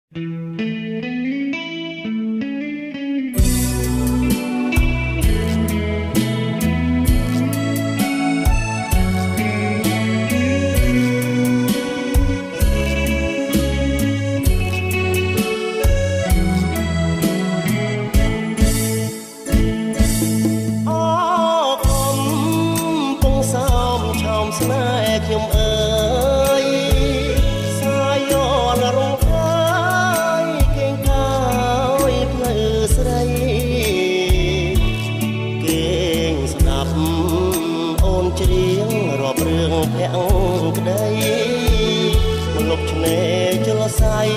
ស្នេហ៍ខ្ញុំអើយសាយនរងហើយគេងកាយផ្លូវស្រីគេងស្ដាប់អូនច្រៀងរាប់រឿងភ័ក្រក្តីមកលុបឆ្នេរជលស័យ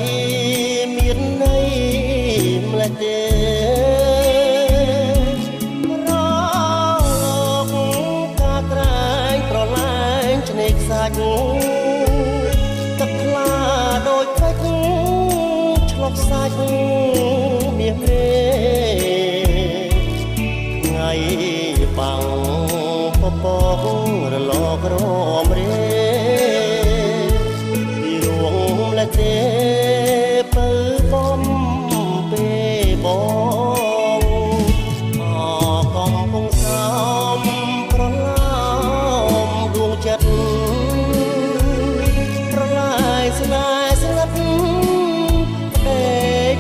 មានន័យម្លេះទេទឹកខ្លាដូចពេជ្រឆ្លប់សាច់មាសមេថ្ងៃបាំងពពករលករមរេពីរួងម្លេះទេពើបំពេលបងអកំពុងសំប្រឡំដួងចិត្តស្នេហ៍ស្លាប់តែ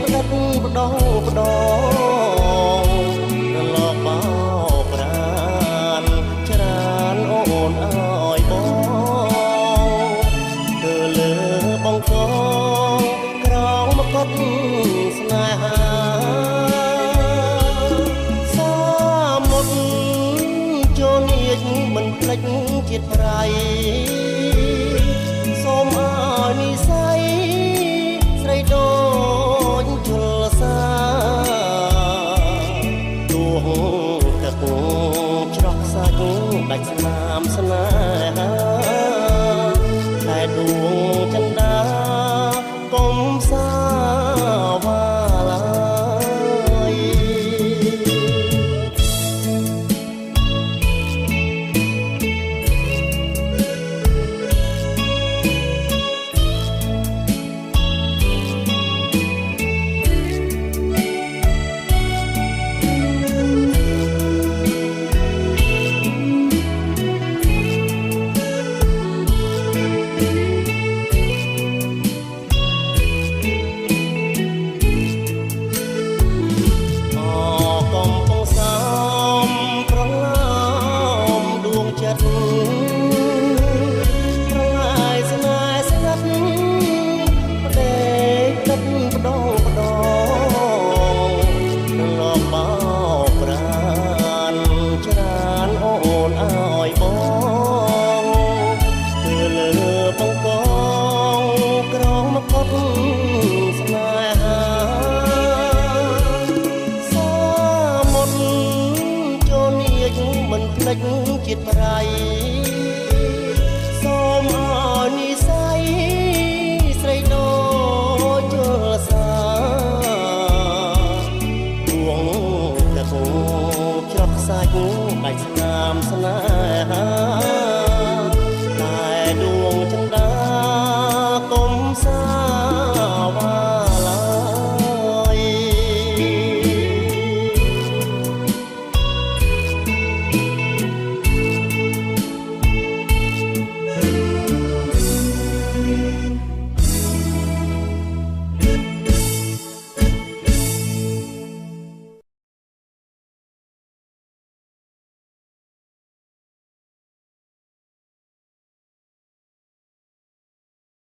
ផ្ដាត់ផ្ដងផ្ដងរលកបោប្រានច្រើនអូនអើយបងទៅលើបងកងក្រោមមកត់ស្នេហាសាមុតចូលនៀចមិនភ្លេចជាតិប្រៃសូមឲ្យនិស័យស្រីដូចជលសាដួងទឹកច្រោះសាច់ដាច់ស្នាមស្នា